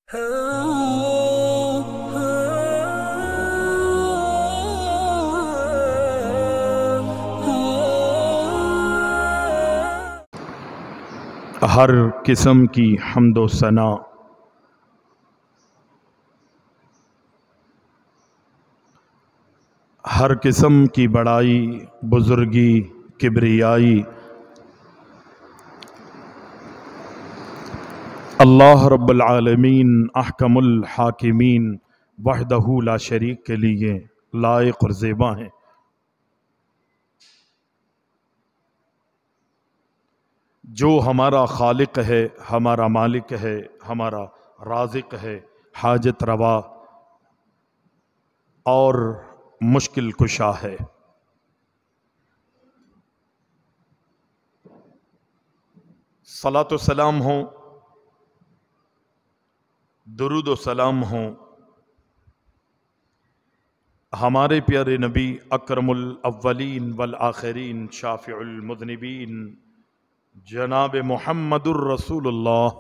हर किस्म की हम्दो सना हर किस्म की बड़ाई बुजुर्गी किब्रियाई अल्लाह रब्बुल आलमीन अहकमुल हाकिमीन वहदहू ला शरीक के लिए लायक और ज़ेबा हैं। जो हमारा खालिक है, हमारा मालिक है, हमारा राज़िक है, हाजत रवा और मुश्किल कुशा है। सलात व सलाम हो, दुरूद व सलाम हो हमारे प्यारे नबी अकरमुल अव्वलीन वल आखिरीन शाफिउल मुज़निबीन जनाब मुहम्मदुर रसूलुल्लाह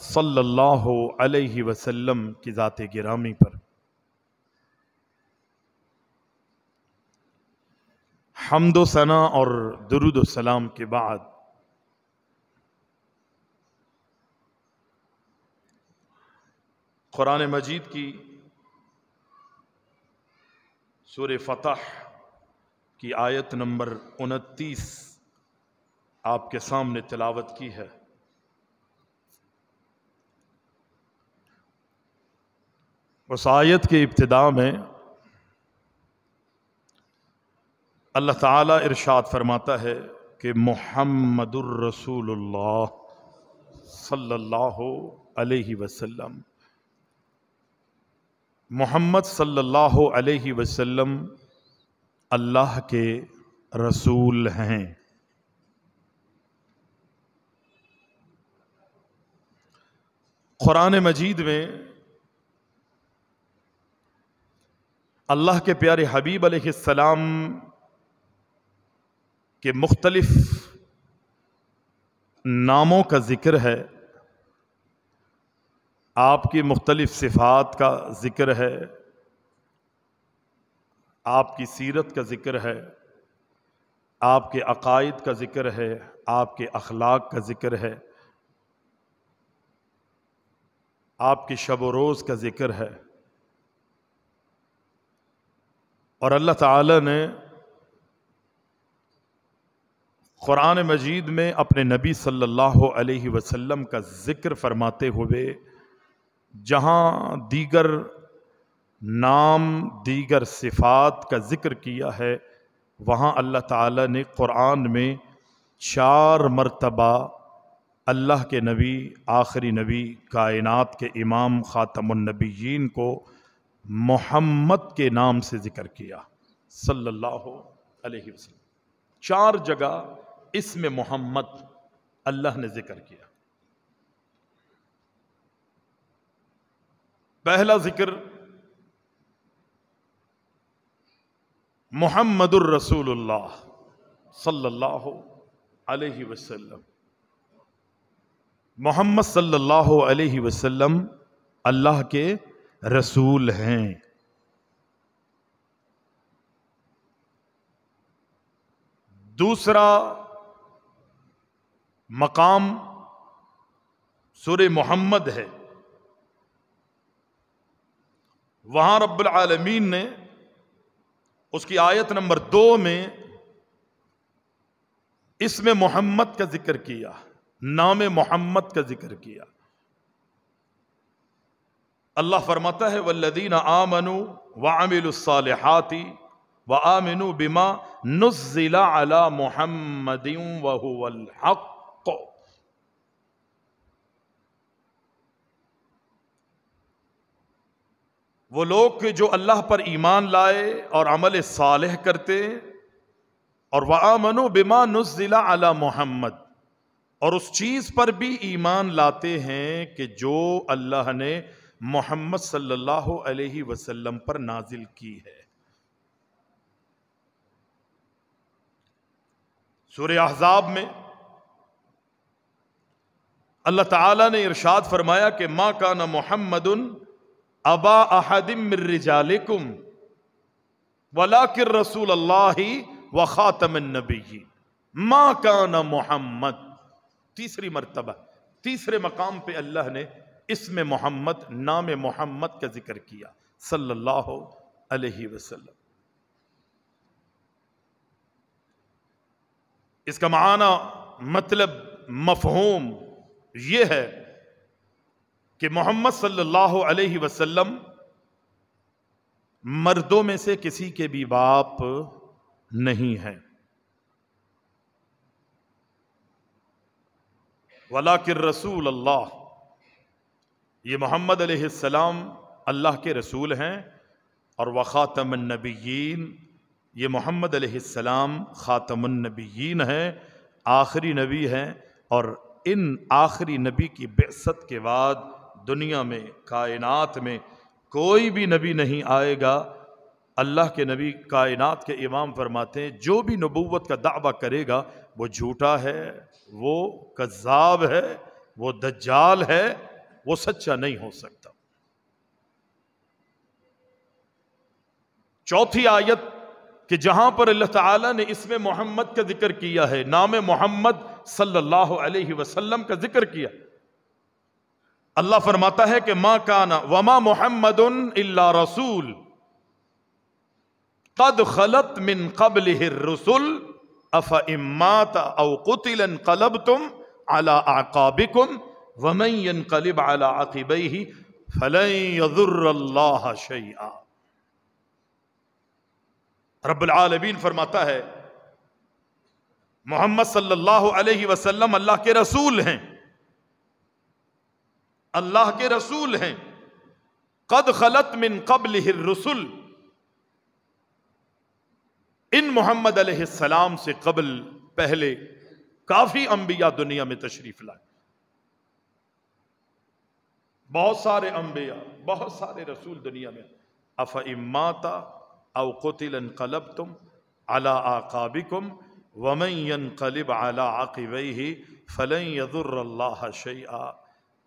सल्लल्लाहु अलैहि वसल्लम की ज़ात गिरामी पर हम्दो सना और दुरूद व सलाम के बाद कुरान मजीद की सूरह फतह की आयत नंबर 29 आपके सामने तिलावत की है। उस आयत के इब्तिदा में अल्लाह ताला इरशाद फरमाता है कि मुहम्मदुर रसूलुल्लाह सल्लल्लाहु अलैहि वसल्लम, मोहम्मद सल्लल्लाहु अलैहि वसल्लम अल्लाह के रसूल हैं। कुरान मजीद में अल्लाह के प्यारे हबीब अलैहिस्सलाम के मुख्तलिफ नामों का जिक्र है, आपकी मुख्तलिफ सिफ़ात का जिक्र है, आपकी सीरत का जिक्र है, आपके अकायद का जिक्र है, आपके अखलाक का जिक्र है, आपकी शब व रोज़ का जिक्र है। और अल्लाह ताला ने कुरान मजीद में अपने नबी सल्लल्लाहु अलैहि वसल्लम का जिक्र फरमाते हुए जहाँ दीगर नाम दीगर सिफ़ात का जिक्र किया है, वहाँ अल्लाह ताला ने कुरान में 4 मरतबा अल्लाह के नबी, आखिरी नबी, कायनात के इमाम, ख़ातमुन नबिय्यीन को मोहम्मद के नाम से जिक्र किया सल्लल्लाहु अलैहि वसल्लम। 4 जगह इसमें मोहम्मद अल्लाह ने जिक्र किया। पहला जिक्र मुहम्मदुर रसूलुल्लाह सल्लल्लाहु अलैहि वसल्लम, मोहम्मद सल्लल्लाहु अलैहि वसल्लम अल्लाह के रसूल हैं। दूसरा मकाम सूरह मोहम्मद है, वहां रब्बुल आलमीन ने उसकी आयत नंबर 2 में इसमें मोहम्मद का जिक्र किया, नाम मोहम्मद का जिक्र किया। अल्लाह फरमाता है वल्लदीना आमनु व अमिलुस्सालिहाति व आमिनु बिमा नुज़्ज़िला अला मुहम्मदिन व हुवल हक़। वो लोग जो अल्लाह पर ईमान लाए और अमल सालेह करते, और व आमनु बिमा नुज़्ज़िला अला मुहम्मद, और उस चीज़ पर भी ईमान लाते हैं कि जो अल्लाह ने मोहम्मद सल्लल्लाहु अलैहि वसल्लम पर नाजिल की है। सूरह अहज़ाब में अल्लाह ताला ने इरशाद फरमाया कि मा काना मुहम्मदुन अबा अहदिम मिर रिजालिकुम वलाकिन रसूलुल्लाहि व खातमुन नबिय्यीन। मा काना मुहम्मद, तीसरी मर्तबा, तीसरे मकाम पे अल्लाह ने इसमें मोहम्मद, नाम मोहम्मद का जिक्र किया सल्लल्लाहु अलैहि वसल्लम। इसका माना, मतलब, मफहूम ये है कि मोहम्मद सल्लल्लाहु अलैहि वसल्लम मर्दों में से किसी के भी बाप नहीं है। वलाकिन रसूल अल्लाह, ये मोहम्मद अलैहिस्सलाम अल्लाह के रसूल हैं। और व खातमुन नबिय्यीन, ये मोहम्मद अलैहिस्सलाम खातमुन नबिय्यीन हैं, आखिरी नबी हैं। और इन आखिरी नबी की बिअसत के बाद दुनिया में, कायनात में कोई भी नबी नहीं आएगा। अल्लाह के नबी कायनात के इमाम फरमाते हैं, जो भी नबूवत का दावा करेगा वो झूठा है, वो कज़्ज़ाब है, वो दज्जाल है, वो सच्चा नहीं हो सकता। चौथी आयत कि जहां पर अल्लाह ताला ने इसमें मोहम्मद का जिक्र किया है, नाम मोहम्मद सल्लल्लाहु अलैहि वसल्लम का जिक्र किया, अल्लाह फरमाता है कि मा काना वमा मुहम्मदुन इल्ला रसूल कद खलत मिन क़ब्लिहि रुसुल अफ़ इम्मात औ क़ुतिल इन्क़लबतुम अला अक़ाबिकुम वमन यन्क़लिब अला अक़िबैहि फ़लन यज़ुर्रल्लाह शैआ। रब्बुल आलमीन फरमाता है, मोहम्मद सल्लल्लाहु अलैहि वसल्लम अल्लाह के रसूल हैं, अल्लाह के रसूल हैं। कद खलत मिन क़ब्लिहि रुसुल, इन मोहम्मद अलैहिस्सलाम से कबल, पहले काफी अंबिया दुनिया में तशरीफ लाए। बहुत सारे अंबिया, बहुत सारे रसूल दुनिया में। अफ़ इम्माता औ क़ुतिल इन्क़लबतुम अला आक़ाबिकुम वमन यन्क़लिब अला अक़िबैहि फ़लन यज़ुर्रल्लाह शैआ।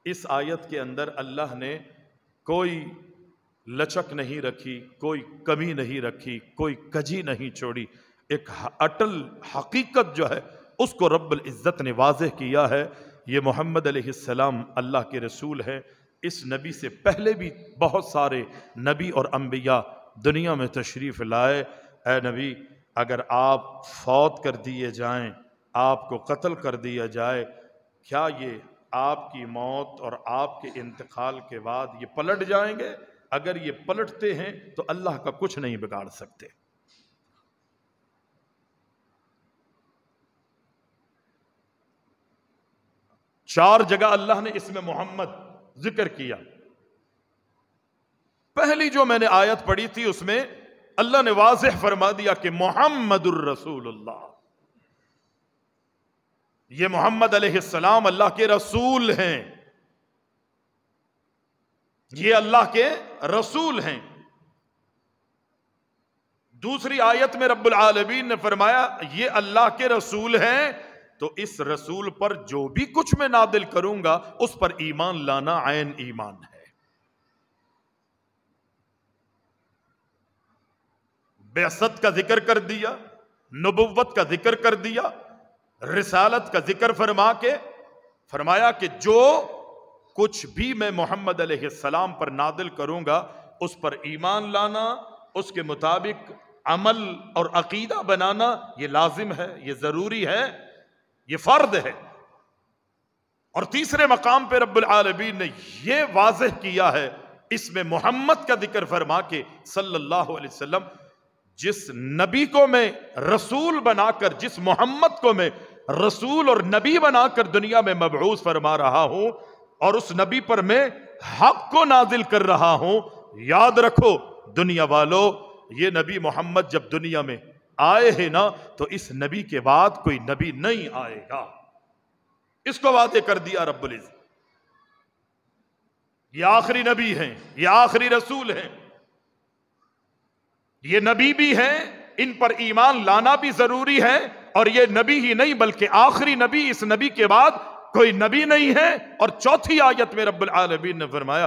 इस आयत के अंदर अल्लाह ने कोई लचक नहीं रखी, कोई कमी नहीं रखी, कोई कजी नहीं छोड़ी। एक अटल हकीकत जो है उसको रब्बुल इज़्ज़त ने वाज़ेह किया है। ये मोहम्मद अलैहिस्सलाम अल्लाह के रसूल है। इस नबी से पहले भी बहुत सारे नबी और अंबिया दुनिया में तशरीफ़ लाए। ए नबी, अगर आप फौत कर दिए जाएं, आपको कत्ल कर दिया जाए, क्या ये आपकी मौत और आपके इंतकाल के बाद ये पलट जाएंगे? अगर ये पलटते हैं तो अल्लाह का कुछ नहीं बिगाड़ सकते। चार जगह अल्लाह ने इसमें मोहम्मद जिक्र किया। पहली जो मैंने आयत पढ़ी थी उसमें अल्लाह ने वाज़ेह फरमा दिया कि मुहम्मदुर रसूलुल्लाह, ये मोहम्मद अलैहिस्सलाम अल्लाह के रसूल हैं, ये अल्लाह के रसूल हैं। दूसरी आयत में रब्बुल आलमीन ने फरमाया ये अल्लाह के रसूल हैं, तो इस रसूल पर जो भी कुछ मैं नादिल करूंगा उस पर ईमान लाना ऐन ईमान है। बेअसत का जिक्र कर दिया, नबुव्वत का जिक्र कर दिया, रिसालत का जिक्र फरमा के फरमाया कि जो कुछ भी मैं मोहम्मद अलैहिस्सलाम पर नादिल करूंगा उस पर ईमान लाना, उसके मुताबिक अमल और अकीदा बनाना, ये लाजिम है, ये जरूरी है, ये फर्द है। और तीसरे मकाम पे रब्बुल आलमीन ने यह वाज़ेह किया है इसमें मोहम्मद का जिक्र फरमा के सल्लल्लाहु अलैहि वसल्लम, जिस नबी को मैं रसूल बनाकर, जिस मोहम्मद को मैं रसूल और नबी बनाकर दुनिया में मबऊस फरमा रहा हूं और उस नबी पर मैं हक को नाजिल कर रहा हूं, याद रखो दुनिया वालों, ये नबी मोहम्मद जब दुनिया में आए हैं ना, तो इस नबी के बाद कोई नबी नहीं आएगा। इसको वादे कर दिया रब्बुल इज़्ज़त। ये आखिरी नबी हैं, ये आखिरी रसूल हैं, ये नबी भी हैं, इन पर ईमान लाना भी जरूरी है। और ये नबी ही नहीं बल्कि आखिरी नबी, इस नबी के बाद कोई नबी नहीं है। और चौथी आयत में रब्बुल आलमीन ने फरमाया,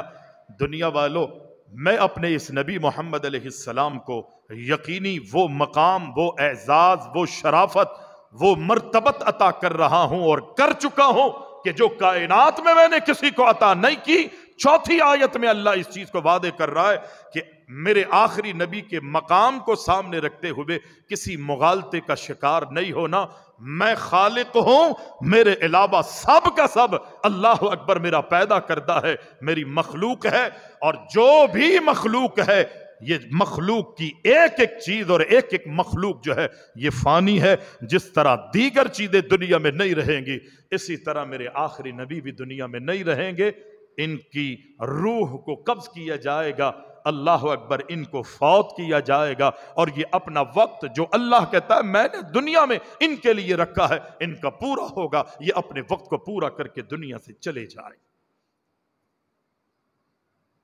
दुनिया वालों, मैं अपने इस नबी मोहम्मद अलैहिस्सलाम को यकीनी वो मकाम, वो एजाज, वो शराफत, वो मर्तबत अता कर रहा हूं और कर चुका हूं कि जो कायनात में मैंने किसी को अता नहीं की। चौथी आयत में अल्लाह इस चीज को वादे कर रहा है कि मेरे आखिरी नबी के मकाम को सामने रखते हुए किसी मुगालते का शिकार नहीं होना। मैं खालिक हूं, मेरे अलावा सब का सब अल्लाह अकबर मेरा पैदा करता है, मेरी मखलूक है। और जो भी मखलूक है, ये मखलूक की एक एक चीज और एक एक मखलूक जो है ये फानी है। जिस तरह दीगर चीजें दुनिया में नहीं रहेंगी, इसी तरह मेरे आखिरी नबी भी दुनिया में नहीं रहेंगे। इनकी रूह को कब्ज किया जाएगा, अल्लाह अकबर, इनको फौत किया जाएगा। और ये अपना वक्त जो अल्लाह कहता है मैंने दुनिया में इनके लिए रखा है, इनका पूरा होगा, ये अपने वक्त को पूरा करके दुनिया से चले जाए।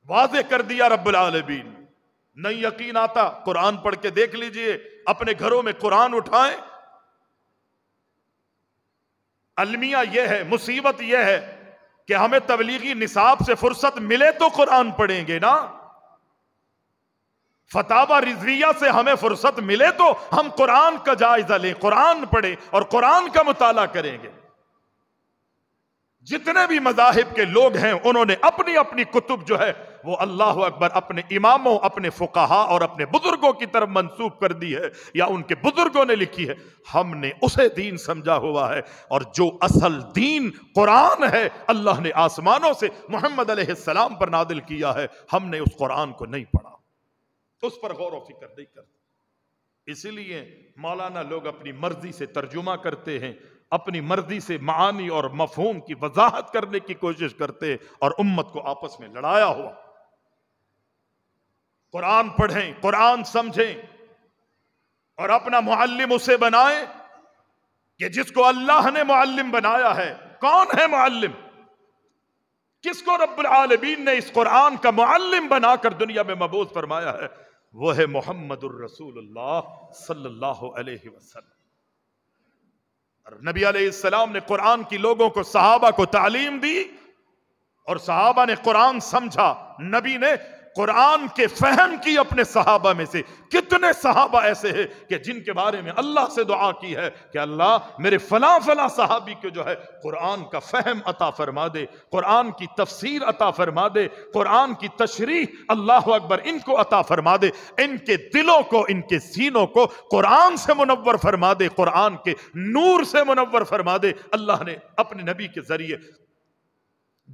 वाज़े कर दिया रब्बुल आलमीन। नहीं यकीन आता, कुरान पढ़ के देख लीजिए, अपने घरों में कुरान उठाएं। अलमिया यह है, मुसीबत यह है कि हमें तबलीगी निसाब से फुर्सत मिले तो कुरान पढ़ेंगे ना। फतावा रिजविया से हमें फुर्सत मिले तो हम कुरान का जायजा लें, कुरान पढ़ें और कुरान का मुताला करेंगे। जितने भी मज़ाहिब के लोग हैं, उन्होंने अपनी अपनी कुतुब जो है वो अल्लाह अकबर अपने इमामों, अपने फुकाहा और अपने बुजुर्गों की तरफ मंसूब कर दी है, या उनके बुजुर्गों ने लिखी है। हमने उसे दीन समझा हुआ है, और जो असल दीन कुरान है, अल्लाह ने आसमानों से मोहम्मद अलैहिस्सलाम पर नादिल किया है। हमने उस कुरान को नहीं पढ़ा, उस पर गौर व फिक्र नहीं करते। इसीलिए मौलाना लोग अपनी मर्जी से तर्जुमा करते हैं, अपनी मर्जी से मानी और मफहूम की वजाहत करने की कोशिश करते हैं, और उम्मत को आपस में लड़ाया हुआ। कुरान पढ़ें, कुरान समझें, और अपना मुअल्लिम उसे बनाएं कि जिसको अल्लाह ने मुअल्लिम बनाया है। कौन है मुअल्लिम? किसको रब्बुल आलमीन ने इस कुरान का मुअल्लिम बनाकर दुनिया में मबूस फरमाया है? वो है मुहम्मदुर रसूलुल्लाह सल्लल्लाहु अलैहि वसल्लम। और नबी अलैहिस्सलाम ने कुरान की लोगों को, सहाबा को तालीम दी, और सहाबा ने कुरान समझा। नबी ने कुरान के फहम की अपने सहाबा में से। कितने सहाबा ऐसे हैं कि जिनके बारे में अल्लाह से दुआ की है कि अल्लाह मेरे फला फला सहाबी को जो है कुरान का फहम अता फरमा दे, कुरान की तफसीर अता फरमा दे, कुरान की तशरीह अल्लाह अकबर इनको अता फरमा दे, इनके दिलों को, इनके सीनों को कुरान से मुनव्वर फरमा दे, कुरान के नूर से मुनव्वर फरमा दे। अल्लाह ने अपने नबी के जरिए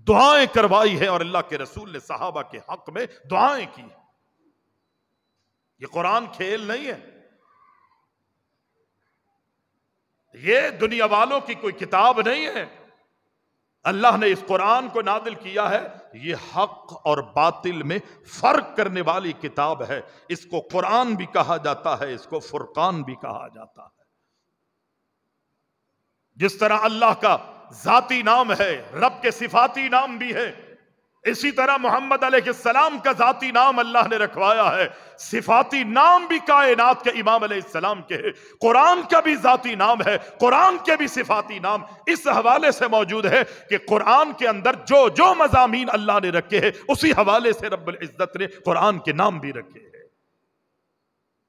दुआएं करवाई है, और अल्लाह के रसूल ने सहाबा के हक में दुआएं की। ये कुरान खेल नहीं है, ये दुनिया वालों की कोई किताब नहीं है। अल्लाह ने इस कुरान को नादिल किया है, ये हक और बातिल में फर्क करने वाली किताब है। इसको कुरान भी कहा जाता है, इसको फुरकान भी कहा जाता है। जिस तरह अल्लाह का जाती नाम है, रब के सिफाती नाम भी है, इसी तरह मोहम्मद अलैहिस्सलाम का जाती नाम अल्लाह ने रखवाया है। सिफाती नाम भी कायनात के इमाम अलैहिस्सलाम के है। कुरान का भी जाती नाम है, कुरान के भी सिफाती नाम इस हवाले से मौजूद है कि कुरान के अंदर जो जो मज़ामीन अल्लाह ने रखे हैं, उसी हवाले से रब्बुल इज्जत ने कुरान के नाम भी रखे हैं।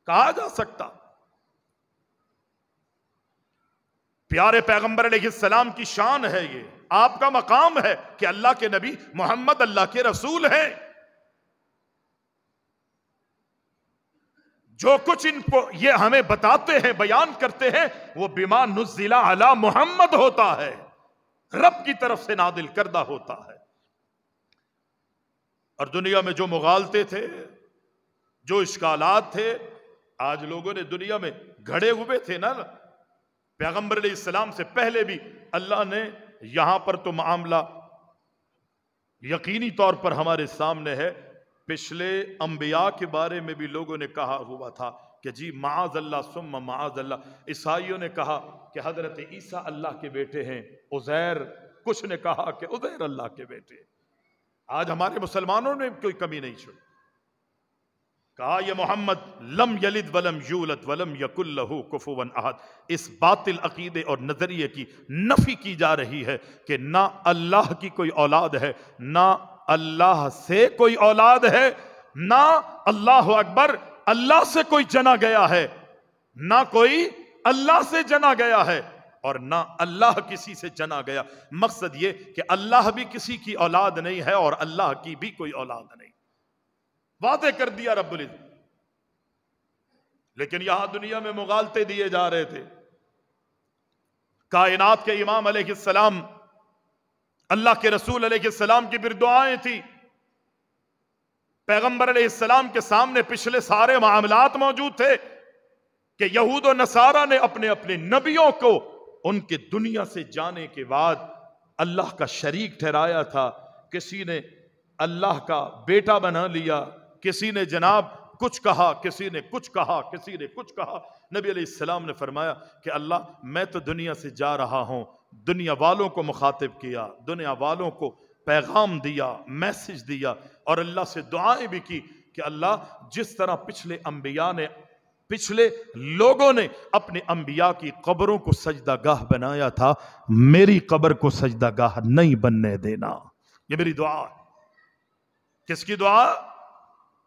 कहा जा सकता प्यारे पैगंबर अलैहिस्सलाम की शान है, ये आपका मकाम है कि अल्लाह के नबी मोहम्मद अल्लाह के रसूल हैं। जो कुछ इनको ये हमें बताते हैं, बयान करते हैं, वो बिमा नुज़्ज़िला अला मोहम्मद होता है, रब की तरफ से नादिल करदा होता है। और दुनिया में जो मुगालते थे, जो इश्कालात थे, आज लोगों ने दुनिया में घड़े हुए थे ना। पैगंबर अलैहिस्सलाम से पहले भी अल्लाह ने, यहां पर तो मामला यकीनी तौर पर हमारे सामने है, पिछले अंबिया के बारे में भी लोगों ने कहा हुआ था कि जी माअज़ल्लाह सुम्मा माअज़ल्लाह। ईसाइयों ने कहा कि हजरत ईसा अल्लाह के बेटे हैं, उज़ैर, कुछ ने कहा कि उज़ैर अल्लाह के बेटे। आज हमारे मुसलमानों ने कोई कमी नहीं छोड़ी, कहा ये मोहम्मद लम यलिद वलम यूलद वलम यकुल लहू कुफुवन अहद। इस बातिल अकीदे और नजरिए की नफी की जा रही है कि ना अल्लाह की कोई औलाद है, ना अल्लाह से कोई औलाद है, ना अल्लाह अकबर अल्लाह से कोई जना गया है, ना कोई अल्लाह से जना गया है और ना अल्लाह किसी से जना गया। मकसद ये कि अल्लाह भी किसी की औलाद नहीं है और अल्लाह की भी कोई औलाद नहीं। वादे कर दिया रब्बुल इज्जत, लेकिन यहां दुनिया में मुगालते दिए जा रहे थे। कायनात के इमाम अलैहिस्सलाम, अल्लाह के रसूल अलैहिस्सलाम की फिर दुआएं थी। पैगंबर अलैहिस्सलाम के सामने पिछले सारे मामलात मौजूद थे कि यहूद और नसारा ने अपने अपने नबियों को उनके दुनिया से जाने के बाद अल्लाह का शरीक ठहराया था। किसी ने अल्लाह का बेटा बना लिया, किसी ने जनाब कुछ कहा, किसी ने कुछ कहा, किसी ने कुछ कहा। नबी अलैहिस्सलाम ने फरमाया कि अल्लाह मैं तो दुनिया से जा रहा हूं, दुनिया वालों को मुखातिब किया, दुनिया वालों को पैगाम दिया, मैसेज दिया और अल्लाह से दुआएं भी की कि अल्लाह जिस तरह पिछले अंबिया ने, पिछले लोगों ने अपने अंबिया की कब्रों को सजदागाह बनाया था, मेरी कब्र को सजदागाह नहीं बनने देना। ये मेरी दुआ है। किसकी दुआ?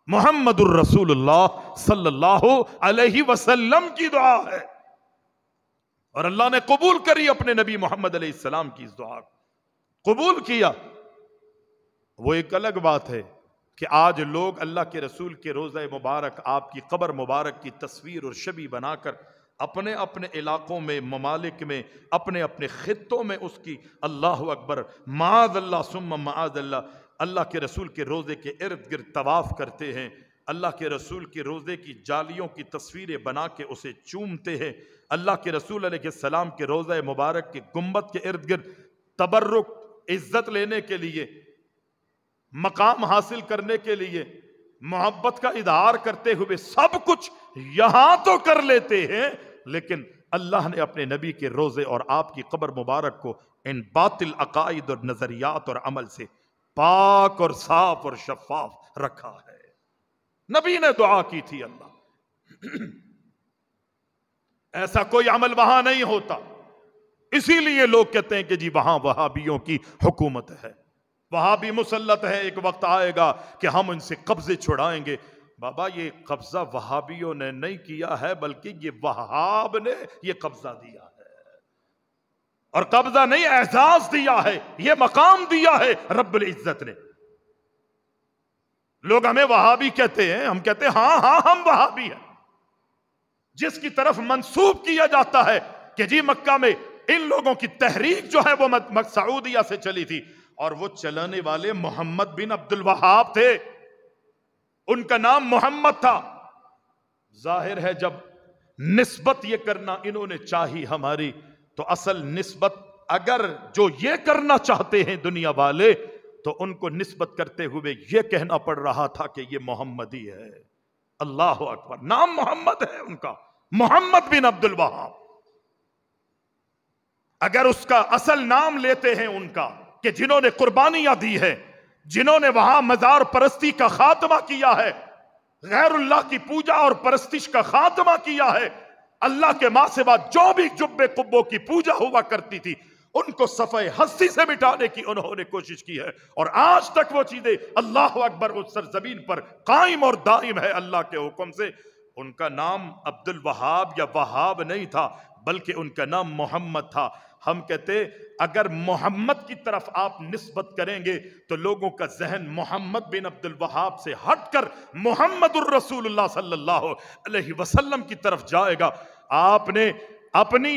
मोहम्मदुर रसूलुल्लाह सल्लल्लाहु अलैहि वसल्लम की दुआ है और अल्लाह ने कबूल करी अपने नबी मोहम्मद अलैहिस्सलाम की इस दुआ को कबूल किया। वो एक अलग बात है कि आज लोग अल्लाह के रसूल के रोज़ा मुबारक, आपकी कब्र मुबारक की तस्वीर और छवि बनाकर अपने अपने इलाकों में, ममालिक में, अपने अपने खित्तों में उसकी अल्लाह अकबर माअज़ल्लाह सुम्मा माअज़ल्लाह अल्लाह के रसूल के रोज़े के इर्द गिर्द तवाफ़ करते हैं। अल्लाह के रसूल के रोज़े की जालियों की तस्वीरें बना के उसे चूमते हैं। अल्लाह के रसूल अलैहिस्सलाम के रोज़ा मुबारक के गुंबद के इर्द गिर्द तबर्रुक, इज्जत लेने के लिए, मकाम हासिल करने के लिए, मोहब्बत का इजहार करते हुए सब कुछ यहां तो कर लेते हैं, लेकिन अल्लाह ने अपने नबी के रोज़े और आपकी कब्र मुबारक को इन बातिल अकाइद और नजरियात और अमल से पाक और साफ और शफाफ रखा है। नबी ने दुआ की थी अल्लाह ऐसा कोई अमल वहां नहीं होता। इसीलिए लोग कहते हैं कि जी वहां वहाबियों की हुकूमत है, वहाबी मुसल्लत है, एक वक्त आएगा कि हम इनसे कब्जे छुड़ाएंगे। बाबा ये कब्जा वहाबियों ने नहीं किया है, बल्कि ये वहाब ने ये कब्जा दिया है। और कब्जा नहीं, एहसास दिया है, ये मकाम दिया है रब्बुल इज्जत ने। लोग हमें वहाबी कहते हैं, हम कहते हैं हाँ हाँ हम वहाबी हैं। जिसकी तरफ मंसूब किया जाता है कि जी मक्का में इन लोगों की तहरीक जो है वो सऊदिया से चली थी और वो चलाने वाले मोहम्मद बिन अब्दुल वहाब थे, उनका नाम मोहम्मद था। जाहिर है जब निस्बत ये करना इन्होंने चाही हमारी, तो असल निस्बत अगर जो ये करना चाहते हैं दुनिया वाले, तो उनको निस्बत करते हुए ये कहना पड़ रहा था कि ये मोहम्मदी है। अल्लाह अकबर, नाम मोहम्मद है उनका, मोहम्मद बिन अब्दुल वहाब। अगर उसका असल नाम लेते हैं उनका कि जिन्होंने कुर्बानियां दी है, जिन्होंने वहां मजार परस्ती का खात्मा किया है, गैरुल्लाह की पूजा और परस्तिश का खात्मा किया है, अल्लाह के मां से बाद जो भी जुब्बे कुब्बों की पूजा हुआ करती थी उनको सफ़े हस्ती से मिटाने की उन्होंने कोशिश की है। और आज तक वो चीजें अल्लाह अकबर उस सरजमीन पर कायम और दायम है अल्लाह के हुक्म से। उनका नाम अब्दुल वहाब या वहाब नहीं था, बल्कि उनका नाम मोहम्मद था। हम कहते अगर मोहम्मद की तरफ आप निस्बत करेंगे तो लोगों का जहन मोहम्मद बिन अब्दुल वहाब से हटकर मोहम्मदुर रसूलुल्लाह सल्लल्लाहु अलैहि वसल्लम की तरफ जाएगा। आपने अपनी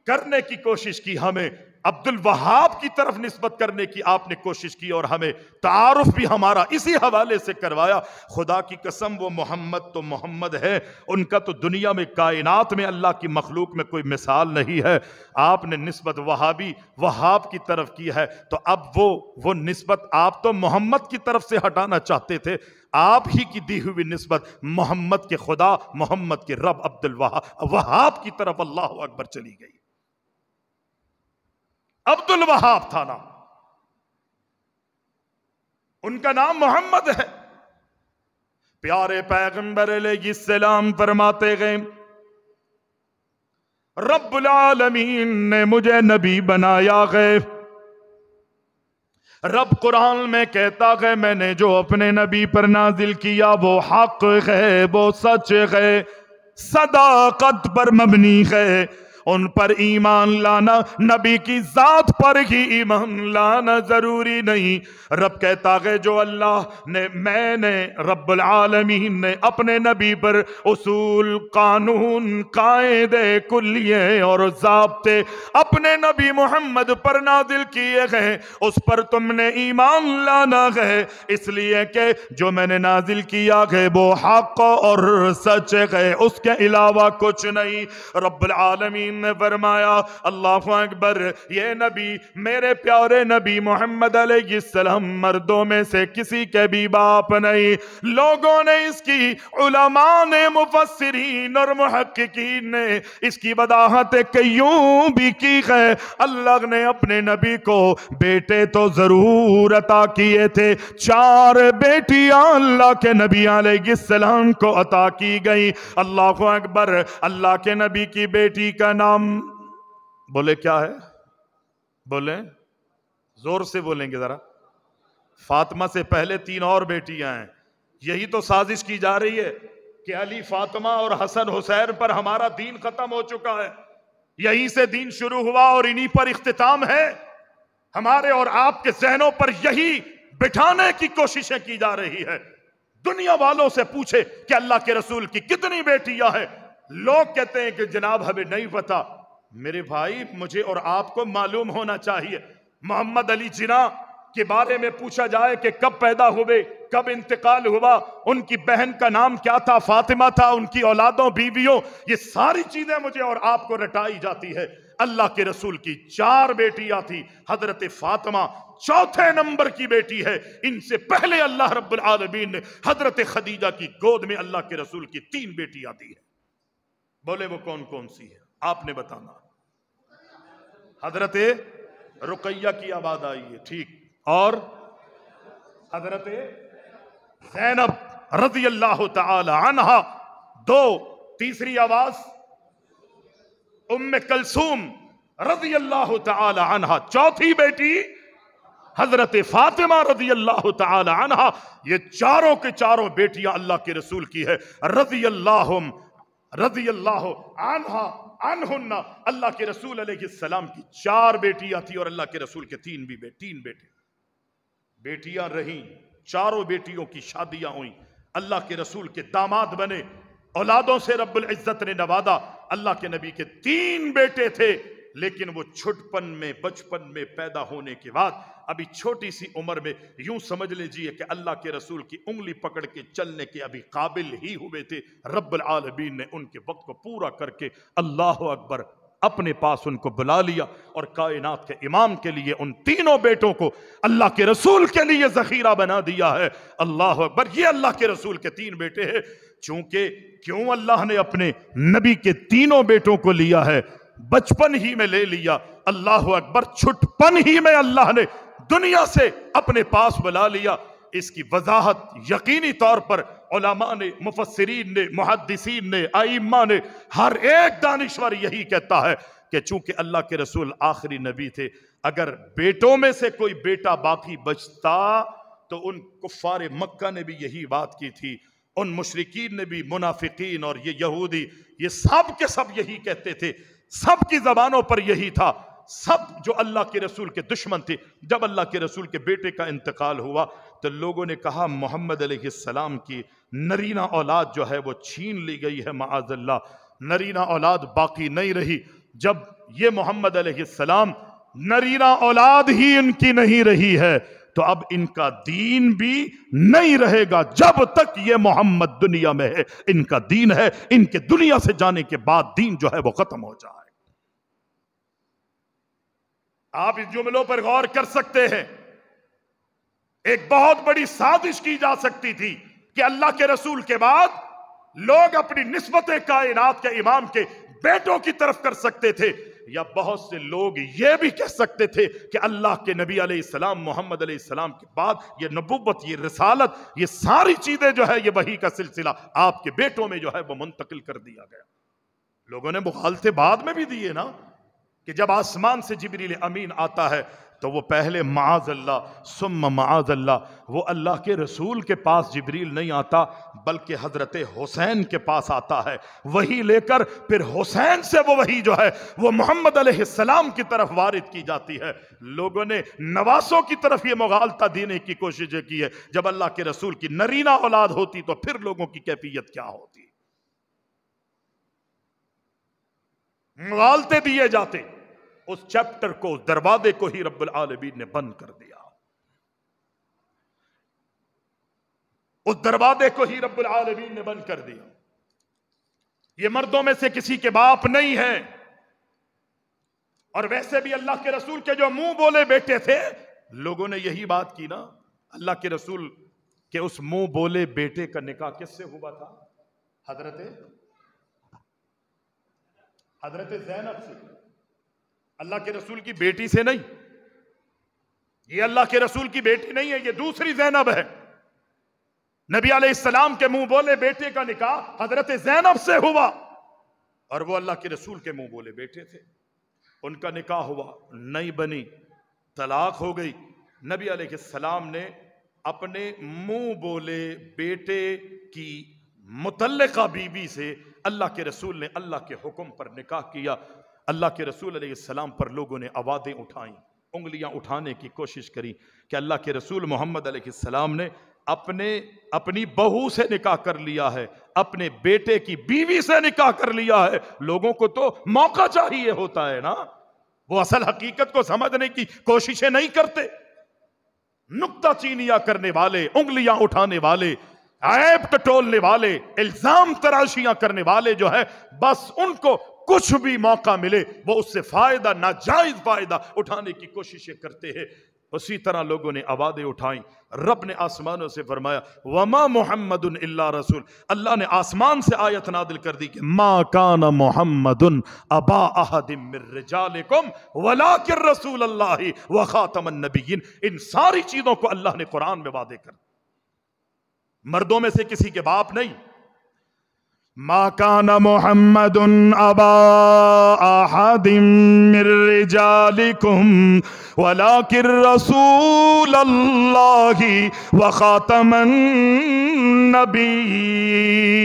करने की कोशिश की, हमें अब्दुल वहाब की तरफ निस्बत करने की आपने कोशिश की और हमें तारुफ भी हमारा इसी हवाले से करवाया। खुदा की कसम वो मोहम्मद तो मोहम्मद है, उनका तो दुनिया में, कायनात में, अल्लाह की मखलूक में कोई मिसाल नहीं है। आपने निस्बत वहाबी वहाब की तरफ की है, तो अब वो निस्बत आप तो मोहम्मद की तरफ से हटाना चाहते थे। आप ही की दी हुई निस्बत मोहम्मद के खुदा, मोहम्मद के रब अब्दुल वहाब की तरफ अल्लाह अकबर चली गई। अब्दुल वहाब था नाम, उनका नाम मोहम्मद है। प्यारे पैगंबर अलैहिस्सलाम फरमाते गए, रब्बुल आलमीन ने मुझे नबी बनाया गए। रब कुरान में कहता है, मैंने जो अपने नबी पर नाजिल किया वो हक है, वो सच है, सदाकत पर मबनी है। उन पर ईमान लाना, नबी की जात पर ही ईमान लाना जरूरी नहीं। रब कहता है जो अल्लाह ने, मैंने रब्बुल आलमीन ने अपने नबी पर उसूल, कानून, कायदे कुल्लिये और ज़ाब्ते अपने नबी मोहम्मद पर नाजिल किए हैं, उस पर तुमने ईमान लाना है। इसलिए कि जो मैंने नाजिल किया है वो हक और सच है, उसके अलावा कुछ नहीं। रब्बुल आलमीन ने फरमाया, अल्लाहु अकबर, ये नबी, मेरे प्यारे नबी मोहम्मद अलैहिस्सलाम मर्दों में से किसी के भी बाप नहीं। लोगों ने इसकी, उलमा ने, मुफस्सिरीन और मुहक्किकीन ने इसकी वदाहत कईयों भी की है। अल्लाह ने अपने नबी को बेटे तो जरूर अता किए थे, 4 बेटियां अल्लाह के नबी अलैहिस्सलाम को अता की गई। अल्लाहु अकबर। अल्लाह के नबी की बेटी का नाम बोले क्या है? बोले, जोर से बोलेंगे जरा। फातिमा से पहले 3 और बेटियां हैं। यही तो साजिश की जा रही है कि अली, फातिमा और हसन हुसैन पर हमारा दीन खत्म हो चुका है। यहीं से दीन शुरू हुआ और इन्हीं पर इख्तिताम है। हमारे और आपके जहनों पर यही बिठाने की कोशिशें की जा रही है। दुनिया वालों से पूछे कि अल्लाह के रसूल की कितनी बेटियां हैं, लोग कहते हैं कि जनाब हमें नहीं पता। मेरे भाई, मुझे और आपको मालूम होना चाहिए। मोहम्मद अली जिना के बारे में पूछा जाए कि कब पैदा हुए, कब इंतकाल हुआ, उनकी बहन का नाम क्या था, फातिमा था, उनकी औलादों बीवियों, ये सारी चीजें मुझे और आपको रटाई जाती है। अल्लाह के रसूल की 4 बेटियां थी। हजरत फातिमा 4थे नंबर की बेटी है। इनसे पहले अल्लाह रब्बुल आलमीन ने हजरत खदीजा की गोद में अल्लाह के रसूल की 3 बेटियां दी है। बोले वो कौन कौन सी है? आपने बताना। हजरत रुकैया की आवाज आई है, ठीक, और हजरत ज़ैनब रज़ी अल्लाह तआला अन्हा 2, तीसरी आवाज उम्मे कलसूम रज़ी अल्लाह तआला अन्हा, 4थी बेटी हजरत फातिमा रज़ी अल्लाह तआला अन्हा। ये चारों के चारों बेटियां अल्लाह के रसूल की है। रज़ी अल्लाह अन्हा अनहुन्ना, अल्लाह के रसूल अलैहिस्सलाम की 4 बेटियां थी और अल्लाह के रसूल के 3 बेटे बेटियां रहीं। चारों बेटियों की शादियां हुई, अल्लाह के रसूल के दामाद बने, औलादों से रब्बुल इज्जत ने नवाजा। अल्लाह के नबी के 3 बेटे थे, लेकिन वो छुटपन में, बचपन में पैदा होने के बाद अभी छोटी सी उम्र में यूं समझ लीजिए कि अल्लाह के रसूल की उंगली पकड़ के चलने के अभी काबिल ही हुए थे। रब्बुल आलमीन ने उनके वक्त को पूरा करके अल्लाह अकबर अपने पास उनको बुला लिया और कायनात के इमाम के लिए उन 3 बेटों को अल्लाह के रसूल के लिए जखीरा बना दिया है। अल्लाह अकबर। ये अल्लाह के रसूल के 3 बेटे हैं। चूंकि क्यों अल्लाह ने अपने नबी के 3 बेटों को लिया है, बचपन ही में ले लिया। अल्लाह अकबर। छुटपन ही में अल्लाह ने दुनिया से अपने पास बुला लिया। इसकी वजाहत यकीनी तौर पर उलमा ने, मुफस्सिरीन ने, मुहद्दिसीन ने, आइम्मा ने, हर एक दानिश्वर यही कहता है कि चूंकि अल्लाह के रसूल आखिरी नबी थे, अगर बेटों में से कोई बेटा बाकी बचता तो उन कुफ्फार मक्का ने भी यही बात की थी, उन मुशरिकीन ने भी, मुनाफिकीन और ये यहूदी, ये सब के सब यही कहते थे, सब की जबानों पर यही था। सब जो अल्लाह के रसूल के दुश्मन थे, जब अल्लाह के रसूल के बेटे का इंतकाल हुआ तो लोगों ने कहा मोहम्मद अलैहिस्सलाम की नरीना औलाद जो है वो छीन ली गई है, माअज़ल्लाह, नरीना औलाद बाकी नहीं रही। जब ये मोहम्मद अलैहिस्सलाम नरीना औलाद ही इनकी नहीं रही है तो अब इनका दीन भी नहीं रहेगा। जब तक ये मोहम्मद दुनिया में है, इनका दीन है। इनके दुनिया से जाने के बाद दीन जो है वो खत्म हो जाए। आप इन जुमलों पर गौर कर सकते हैं। एक बहुत बड़ी साजिश की जा सकती थी कि अल्लाह के रसूल के बाद लोग अपनी निस्बत कायनात के इमाम के बेटों की तरफ कर सकते थे, या बहुत से लोग ये भी कह सकते थे कि अल्लाह के नबी अलैहिस्सलाम मोहम्मद अलैहिस्सलाम के बाद ये नबुव्वत, ये रिसालत, ये सारी चीजें जो है, ये वही का सिलसिला आपके बेटों में जो है वो मुंतकिल कर दिया गया। लोगों ने मुखालते बाद में भी दिए ना कि जब आसमान से जिब्रील अमीन आता है तो वो पहले माअज़ल्लाह सुम्मा माअज़ल्लाह, वो अल्लाह के रसूल के पास जिब्रील नहीं आता बल्कि हजरत हुसैन के पास आता है। वही लेकर फिर हुसैन से वो वही जो है वो मोहम्मद अलैहिस्सलाम की तरफ वारिद की जाती है। लोगों ने नवासों की तरफ ये मुगालता देने की कोशिश की है। जब अल्लाह के रसूल की नरीना औलाद होती तो फिर लोगों की कैफियत क्या होती। मुगालते दिए जाते, उस चैप्टर को, उस दरवाजे को ही रब्बुल आलमीन ने बंद कर दिया। उस दरवाजे को ही रब्बुल आलमीन ने बंद कर दिया। ये मर्दों में से किसी के बाप नहीं है। और वैसे भी अल्लाह के रसूल के जो मुंह बोले बेटे थे, लोगों ने यही बात की ना, अल्लाह के रसूल के उस मुंह बोले बेटे का निकाह किससे हुआ था? हजरत ज़ैनब से, अल्लाह के रसूल की बेटी से नहीं। ये अल्लाह के रसूल की बेटी नहीं है, ये दूसरी ज़ैनब है। नबी अलैहिस्सलाम के मुंह बोले बेटे का निकाह हजरत ज़ैनब से हुआ और वो अल्लाह के रसूल के मुंह बोले बेटे थे। उनका निकाह हुआ, नहीं बनी, तलाक हो गई। नबी अलैहिस्सलाम ने अपने मुंह बोले बेटे की मुतल्लिका बीवी से अल्लाह के रसूल ने अल्लाह के हुक्म पर निकाह किया। अल्लाह के रसूल अलैहिस्सलाम पर लोगों ने आवाज़ें उठाई, उंगलियां उठाने की कोशिश करी कि अल्लाह के रसूल मोहम्मद अलैहिस्सलाम ने अपनी बहू से निकाह कर लिया है, अपने बेटे की बीवी से निकाह कर लिया है। लोगों को तो मौका चाहिए होता है ना, वो असल हकीकत को समझने की कोशिशें नहीं करते। नुक्ताचीनियां करने वाले, उंगलियां उठाने वाले, ऐब टटोलने वाले, इल्जाम तराशियां करने वाले जो है, बस उनको कुछ भी मौका मिले वो उससे फायदा, नाजायज फायदा उठाने की कोशिशें करते हैं। उसी तरह लोगों ने आवाज़ें उठाई। रब ने आसमानों से फरमाया वमा मुहम्मदुन इल्ला रसूल। अल्लाह ने आसमान से आयत नादिल कर दी कि मा काना मुहम्मदुन अबा अहदिम मिर रिजालिकुम वलाकिन रसूलुल्लाहि व खातमन नबिय्यीन। इन सारी चीजों को अल्लाह ने कुरान में वादे कर, मर्दों में से किसी के बाप नहीं। मा काना मुहम्मदुन अबा अहदिम मिर रिजालिकुम वलाकिन रसूलुल्लाहि व खातमन नबिय्यीन।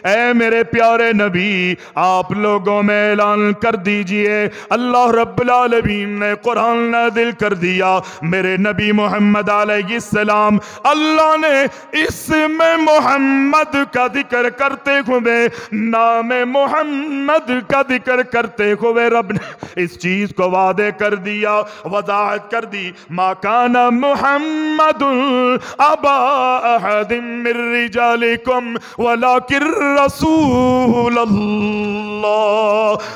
ऐ मेरे प्यारे नबी, आप लोगों में ऐलान कर दीजिए, अल्लाह रब्बुल आलमीन ने कुरान नाज़िल कर दिया, मेरे नबी मोहम्मद अलैहिस्सलाम, अल्लाह ने इसमें मोहम्मद का जिक्र करते हुए, नाम मोहम्मद का जिक्र करते हुए रब ने इस चीज को वादे कर दिया, वजाहत कर दी। मा काना मुहम्मदुन अबा अहदिम मिर रिजालिकुम वलाकिन रसूलुल्लाह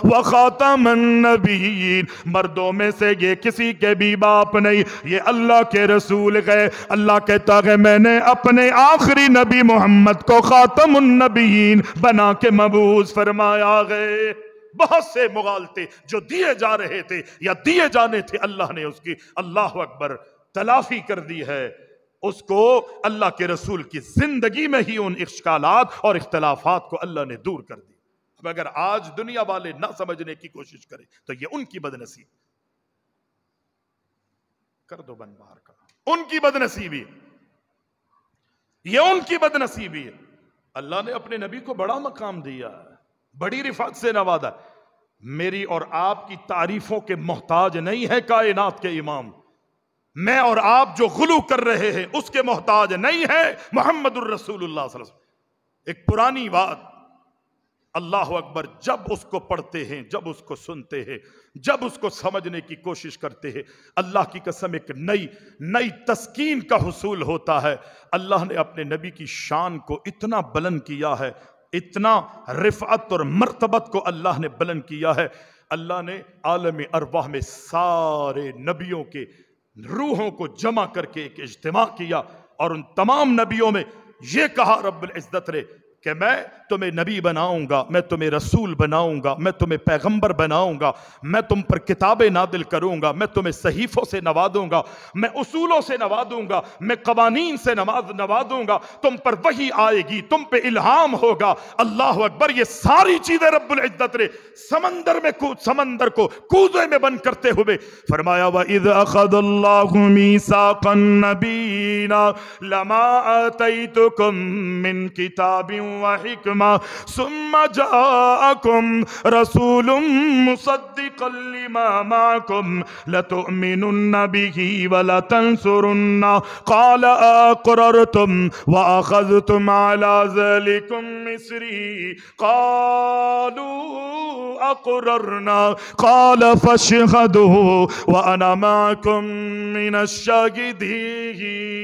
व खातमन नबिय्यीन। मर्दों में से ये किसी के भी बाप नहीं, ये अल्लाह के रसूल गए। अल्लाह कहता है मैंने अपने आखिरी नबी मोहम्मद को खातमुन नबिय्यीन बना के मबूस फरमाया गए। बहुत से मुगालते जो दिए जा रहे थे या दिए जाने थे, अल्लाह ने उसकी अल्लाह अकबर तलाफी कर दी है। उसको अल्लाह के रसूल की जिंदगी में ही उन इश्कालात और इख्तलाफात को अल्लाह ने दूर कर दी। अब अगर आज दुनिया वाले ना समझने की कोशिश करें तो ये उनकी बदनसीब, कर दो बंद बाहर का, उनकी बदनसीबी, ये उनकी बदनसीबी है। अल्लाह ने अपने नबी को बड़ा मकाम दिया है, बड़ी रिफात से नवाजा। मेरी और आपकी तारीफों के मोहताज नहीं है कायनात के इमाम। मैं और आप जो गुलू कर रहे हैं उसके मोहताज नहीं है मुहम्मदुर रसूलुल्लाह सल्लल्लाहु अलैहि वसल्लम। एक पुरानी बात, अल्लाह अकबर, जब उसको पढ़ते हैं, जब उसको सुनते हैं, जब उसको समझने की कोशिश करते हैं, अल्लाह की कसम एक नई तस्कीन का हुसूल होता है। अल्लाह ने अपने नबी की शान को इतना बुलंद किया है, इतना रिफ़अत और मर्तबत को अल्लाह ने बुलंद किया है। अल्लाह ने आलम अरवाह में सारे नबियों के रूहों को जमा करके एक इज्तिमा किया और उन तमाम नबियों में यह कहा रब्बुल इज्जत ने कि मैं तुम्हें नबी बनाऊंगा, मैं तुम्हें रसूल बनाऊंगा, मैं तुम्हें पैगंबर बनाऊंगा, मैं तुम पर किताबें नादिल करूंगा, मैं तुम्हें सहीफों से नवादूंगा, मैं उसूलों से नवादूंगा, मैं कवानीन से नवादूंगा, तुम पर वही आएगी, तुम पे इल्हाम होगा। अल्लाह अकबर। ये सारी चीजें रब्बुल इज्जत ने समंदर को कूदे में बंद करते हुए फरमाया, व इज़ अख़ज़ल्लाहु मीसाक़न नबीना लमा आतैतुकुम मिन किताबिन व हिकमा सुम्मा जाअकुम रसूलुम मुसद्दिक़न लिमा माअकुम लतुअमिनुन्न बिही व लतंसुरुन्ना क़ाल अक़ररतुम व अख़ज़तुम अला ज़ालिकुम मिस्री क़ालू अक़ररना क़ाल फ़शहदू व अना माअकुम मिनश शाहिदीन।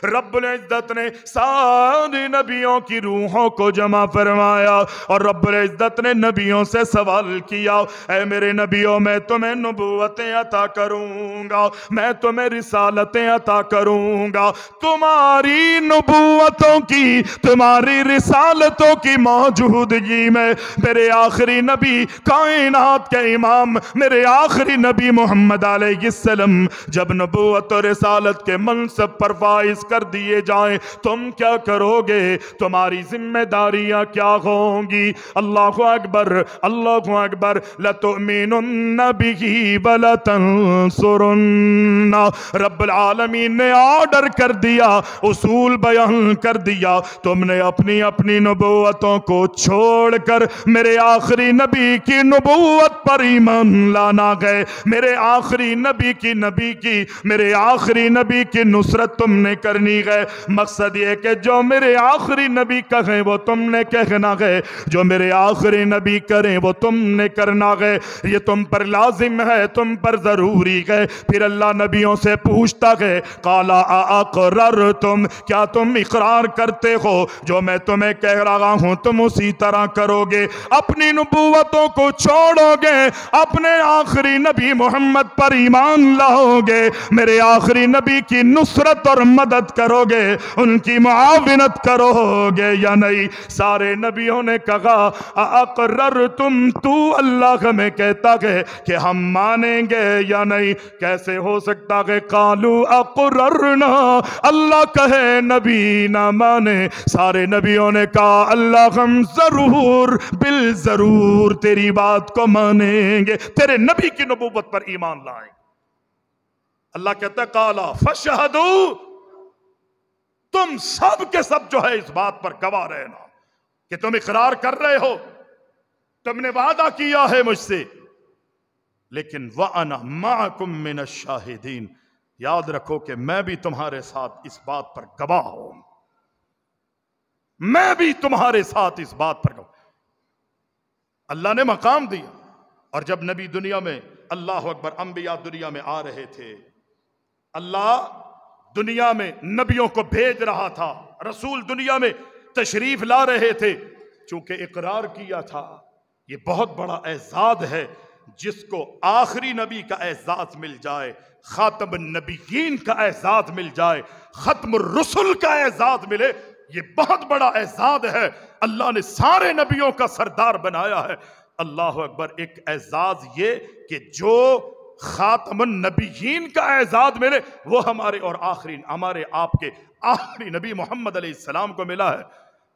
रब्बुल इज्जत ने सारे नबियों की रूहों को जमा फरमाया और रब्बुल इज्जत ने नबियों से सवाल किया, ऐ मेरे नबियों, मैं तुम्हें नबूवतें अता करूंगा, मैं तुम्हें रिसालतें अता करूंगा। तुम्हारी नबूवतों की, तुम्हारी रिसालतों की मौजूदगी में मेरे आखिरी नबी, कायनात के इमाम, मेरे आखिरी नबी मोहम्मद अलैहिस्सलाम जब नबूवत और रिसालत के मनसब पर फाइज कर दिए जाएं, तुम क्या करोगे? तुम्हारी जिम्मेदारियां क्या होंगी? अल्लाहु अकबर, अल्लाहु अकबर। लतुमिनुन्न बिही व लतंसुरुन्ना। रब्बुल आलमीन ने ऑर्डर कर दिया, उसूल बयान कर दिया, तुमने अपनी अपनी नबूवतों को छोड़कर मेरे आखिरी नबी की नबूवत पर ईमान लाना गए। मेरे आखिरी नबी की मेरे आखिरी नबी की नुसरत तुमने करनी गए। मकसद ये कि जो मेरे आखिरी नबी कहें वो तुमने कहना गए, जो मेरे आखिरी नबी करें वो तुमने करना गए। ये तुम पर लाजिम है, तुम पर जरूरी है। फिर अल्लाह नबियों से पूछता है, काला अक़रर तुम, क्या तुम इकरार करते हो जो मैं तुम्हें कह रहा हूं तुम उसी तरह करोगे? अपनी नबूवतों को छोड़ोगे, अपने आखिरी नबी मोहम्मद पर ईमान लाओगे, मेरे आखिरी नबी की नुसरत और मदद करोगे, उनकी मुआविनत करोगे या नहीं? सारे नबियों ने कहा, अक़रर तुम, तू अल्लाह में कहता है कि हम मानेंगे या नहीं? कैसे हो सकता है? कालू अक़ररना, अल्लाह कहे नबी ना माने। सारे नबियों ने कहा, अल्लाह हम जरूर बिल जरूर तेरी बात को मानेंगे, तेरे नबी की नबूवत पर ईमान लाएंगे। अल्लाह कहता है, काला फशहदू, तुम सब के सब जो है इस बात पर गवाह रहना कि तुम इकरार कर रहे हो, तुमने वादा किया है मुझसे, लेकिन व अना माअकुम मिनश शाहिदीन, याद रखो कि मैं भी तुम्हारे साथ इस बात पर गवाह हूं, मैं भी तुम्हारे साथ इस बात पर गवाह। अल्लाह ने मकाम दिया। और जब नबी दुनिया में, अल्लाह अकबर, अंबिया दुनिया में आ रहे थे, अल्लाह दुनिया में नबियों को भेज रहा था, रसूल दुनिया में तशरीफ ला रहे थे। चूंकि इकरार किया था, ये बहुत बड़ा एजाज है, जिसको आखिरी नबी का एजाज मिल जाए, खातम नबीयीन का एजाज मिल जाए, खत्म रुसुल का एजाज मिले, ये बहुत बड़ा एजाज है। अल्लाह ने सारे नबियों का सरदार बनाया है। अल्लाह अकबर। एक एजाज ये कि जो खातमुन नबीयीन का एजाज मिले वो हमारे और हमारे आपके आखिरी नबी मोहम्मद अलैहिस्सलाम को मिला है।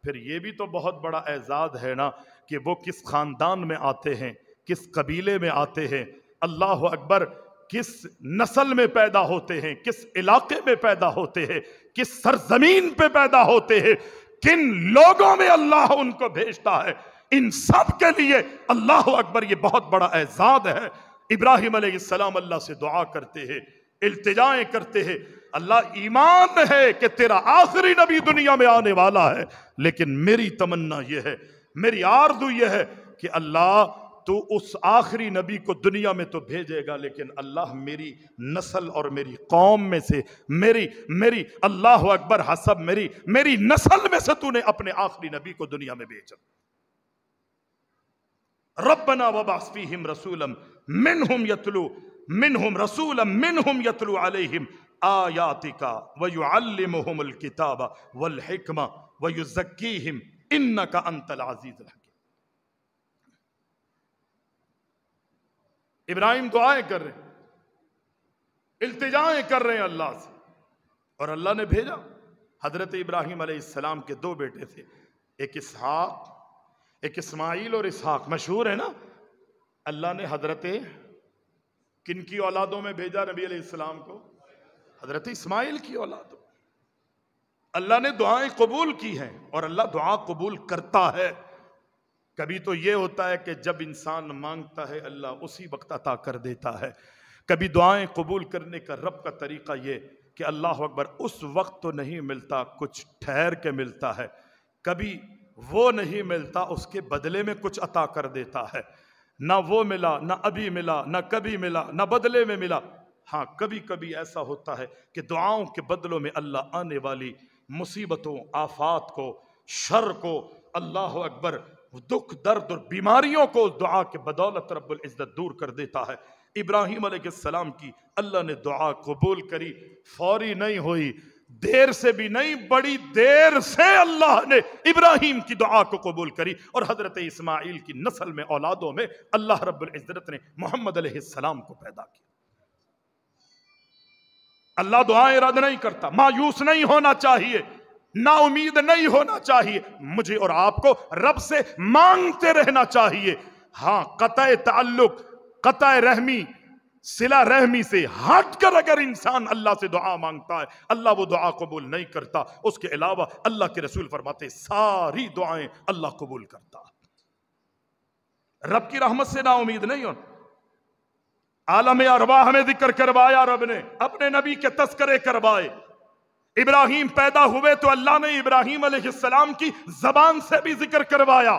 फिर ये भी तो बहुत बड़ा एजाज है ना कि वो किस खानदान में आते हैं, किस कबीले में आते हैं, अल्लाह अकबर, किस नस्ल में पैदा होते हैं, किस इलाके में पैदा होते हैं, किस सरजमीन पे पैदा होते हैं, किन लोगों में अल्लाह उनको भेजता है। इन सब के लिए अल्लाह अकबर ये बहुत बड़ा एजाज है। इब्राहिम अलैहिस्सलाम अल्लाह से दुआ करते हैं, इल्तिजाएं करते हैं, अल्लाह ईमान है कि तेरा आखिरी नबी दुनिया में आने वाला है, लेकिन मेरी तमन्ना यह है, मेरी आरज़ू यह है कि अल्लाह तू उस आखिरी नबी को दुनिया में तो भेजेगा, लेकिन अल्लाह मेरी नस्ल और मेरी कौम में से मेरी अल्लाह अकबर हसब मेरी नस्ल में से तूने अपने आखिरी नबी को दुनिया में भेजा। रब्बना वबअस फीहिम रसूलन मिनहुम यतलू अलैहिम आयातिका व युअल्लिमुहुमुल किताब वल हिकमा व युज़क्कीहिम इन्नका अंतल अज़ीज़ुल हकीम। इब्राहिम दुआएं कर रहे हैं, इल्तिजाएं कर रहे हैं अल्लाह से, और अल्लाह ने भेजा। हजरत इब्राहिम अलैहिस्सलाम के दो बेटे थे, एक इसहाक, एक इस्माइल और इसहाक, मशहूर है ना। अल्लाह ने हजरत किन की औलादों में भेजा नबी अलैहिस्सलाम को? हजरत इस्माइल की औलादों। अल्लाह ने दुआएं कबूल की हैं और अल्लाह दुआ कबूल करता है। कभी तो ये होता है कि जब इंसान मांगता है अल्लाह उसी वक्त अता कर देता है। कभी दुआएं कबूल करने का रब का तरीका ये कि अल्लाह अकबर उस वक्त तो नहीं मिलता, कुछ ठहर के मिलता है। कभी वो नहीं मिलता, उसके बदले में कुछ अता कर देता है। ना वो मिला, ना अभी मिला, ना कभी मिला, ना बदले में मिला। हाँ, कभी कभी ऐसा होता है कि दुआओं के बदलों में अल्लाह आने वाली मुसीबतों, आफात को, शर को, अल्लाह अकबर, दुख दर्द और बीमारियों को दुआ के बदौलत रब्बुल इज्जत दूर कर देता है। इब्राहिम अलैहिस्सलाम की अल्लाह ने दुआ कबूल करी, फौरी नहीं हुई, देर से भी नहीं, बड़ी देर से अल्लाह ने इब्राहिम की दुआ को कबूल करी। और हजरत इस्माइल की नस्ल में, औलादों में अल्लाह रब्बुल इज्जत ने मोहम्मद अलैहिस्सलाम को पैदा किया। अल्लाह दुआएं रद्द नहीं करता। मायूस नहीं होना चाहिए, ना उम्मीद नहीं होना चाहिए। मुझे और आपको रब से मांगते रहना चाहिए। हाँ, कतए ताल्लुक, कतए रहमी, सिला रहमी से हटकर अगर इंसान अल्लाह से दुआ मांगता है, अल्लाह वो दुआ कबूल नहीं करता। उसके अलावा अल्लाह के रसूल फरमाते सारी दुआएं अल्लाह कबूल करता। रब की रहमत से ना उम्मीद नहीं होना। आलम अरवाह में जिक्र करवाया रब ने, अपने नबी के तस्करे करवाए। इब्राहिम पैदा हुए तो अल्लाह ने इब्राहिम अलैहिस्सलाम की जबान से भी जिक्र करवाया।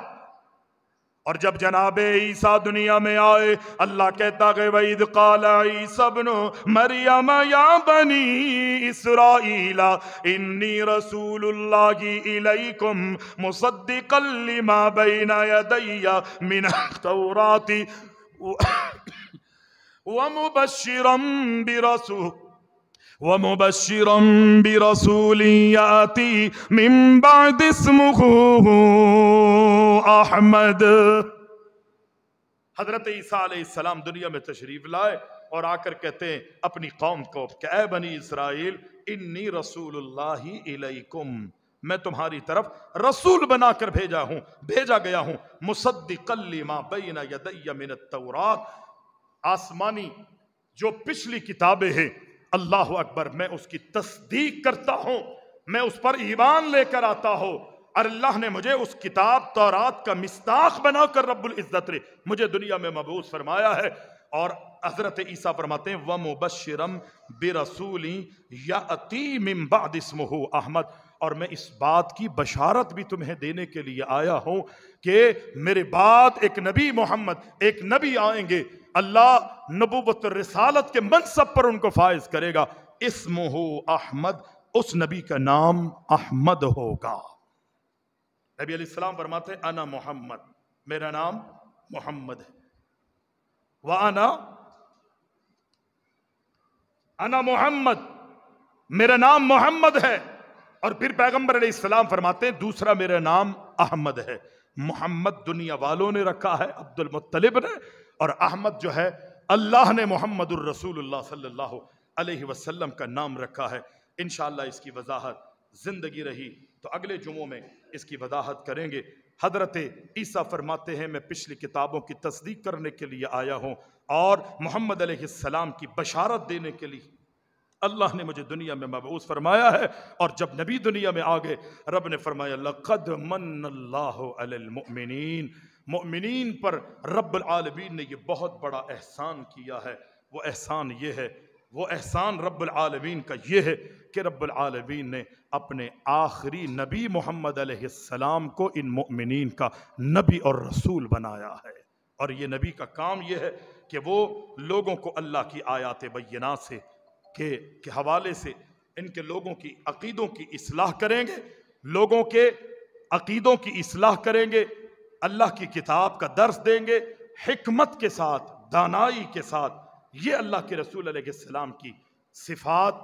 और जब जनाबे ईसा दुनिया में आए, अल्लाह कहता है वइद क़ाल ईसा इब्नु मरियम या बनी इस्राईला इन्नी रसूलुल्लाहि इलैकुम मुसद्दिक़न लिमा बैना यदैया मिनत तौराति व मुबश्शिरम बिरसूलिन याती मिन बाद इस्मुहु अहमद। हजरत ईसा अलैहिस्सलाम दुनिया में तशरीफ लाए और आकर कहते हैं अपनी कौम को कि ऐ बनी इस्राइल, इन्नी रसूलुल्लाहि इलैकुम, मैं तुम्हारी तरफ रसूल बनाकर भेजा गया हूं। मुसद्दिक़न लिमा बैना यदैया मिनत तौरात, आसमानी जो पिछली किताबें हैं, अल्लाह अकबर, मैं उसकी तस्दीक करता हूं, मैं उस पर ईमान लेकर आता हूं। और अल्लाह ने मुझे उस किताब तौरात का मिस्ताक बनाकर रब्बुल इज्जत ने मुझे दुनिया में मबूस फरमाया है। और हजरत ईसा फरमाते हैं व मुबश्शिरम बिरसूली याती मिन बाद इस्मुहु अहमद, और मैं इस बात की बशारत भी तुम्हें देने के लिए आया हूं कि मेरे बाद एक नबी मोहम्मद, एक नबी आएंगे, अल्लाह नबूवत रिसालत के मनसब पर उनको फायज करेगा। इस्मुहु अहमद, उस नबी का नाम अहमद होगा। नबी अलैहिस्सलाम फरमाते अना मोहम्मद, मेरा नाम मोहम्मद है। व अना मोहम्मद, मेरा नाम मोहम्मद है। और फिर पैगंबर अलैहिस्सलाम फरमाते हैं दूसरा मेरा नाम अहमद है। मोहम्मद दुनिया वालों ने रखा है, अब्दुल मुत्तलिब ने, और अहमद जो है अल्लाह ने मोहम्मदुर रसूलुल्लाह सल्लल्लाहु अलैहि वसल्लम का नाम रखा है। इंशाअल्लाह इसकी वजाहत जिंदगी रही तो अगले जुमों में इसकी वजाहत करेंगे। हजरत ईसा फरमाते हैं मैं पिछली किताबों की तस्दीक करने के लिए आया हूँ और मोहम्मद अलैहिस्सलाम की बशारत देने के लिए अल्लाह ने मुझे दुनिया में मबऊस फरमाया है। और जब नबी दुनिया में आ गए, रब ने फरमाया लक़द मन्नल्लाहु अलल मुमिनीन, मुमिनीन पर रब्बुल आलमीन ने ये बहुत बड़ा एहसान किया है। वो एहसान ये है, वो एहसान रब्बुल आलमीन का ये है कि रब्बुल आलमीन ने अपने आखिरी नबी मोहम्मद अलैहिस्सलाम को इन मुमिनीन का नबी और रसूल बनाया है। और ये नबी का काम ये है कि वो लोगों को अल्लाह की आयात बय्यिनात से के हवाले से इनके लोगों की अकीदों की इस्लाह करेंगे, लोगों के अकीदों की इस्लाह करेंगे, अल्लाह की किताब का दर्स देंगे हिकमत के साथ, दानाई के साथ। ये अल्लाह के रसूल अलैहिस्सलाम की सिफात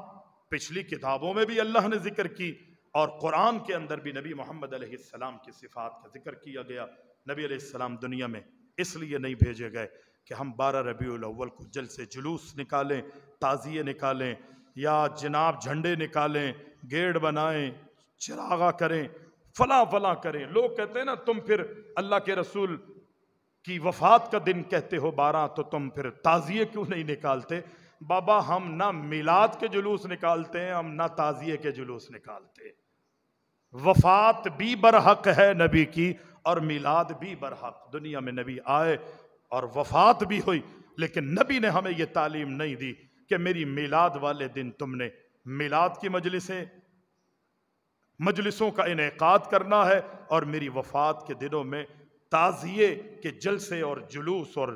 पिछली किताबों में भी अल्लाह ने जिक्र की और कुरान के अंदर भी नबी मोहम्मद अलैहिस्सलाम की सिफ़ात का जिक्र किया गया। नबी अलैहिस्सलाम दुनिया में इसलिए नहीं भेजे गए कि हम 12 रबीउल अव्वल को जलसे जुलूस निकालें, ताज़िए निकालें, या जनाब झंडे निकालें, गेट बनाएं, चिरागा करें, फला फला करें। लोग कहते हैं ना, तुम फिर अल्लाह के रसूल की वफ़ात का दिन कहते हो 12, तो तुम फिर ताज़िए क्यों नहीं निकालते? बाबा, हम ना मिलाद के जुलूस निकालते हैं, हम ना ताज़िए के जुलूस निकालते। वफ़ात भी बरहक है नबी की और मिलाद भी बरहक। दुनिया में नबी आए और वफ़ात भी हुई, लेकिन नबी ने हमें यह तालीम नहीं दी कि मेरी मिलाद वाले दिन तुमने मिलाद की मजलिसों का इनेकाद करना है और मेरी वफ़ात के दिनों में ताज़िए के जलसे और जुलूस और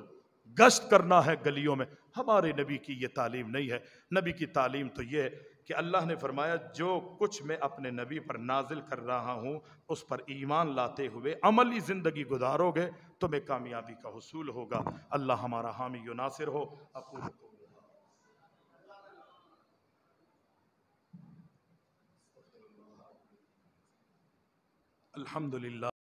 गश्त करना है गलियों में। हमारे नबी की ये तालीम नहीं है। नबी की तालीम तो ये है कि अल्लाह ने फरमाया, जो कुछ मैं अपने नबी पर नाजिल कर रहा हूँ उस पर ईमान लाते हुए अमली ज़िंदगी गुजारोगे तो मैं कामयाबी का हुसूल होगा। अल्लाह हमारा हामी व नासिर हो। अल्हम्दुलिल्लाह।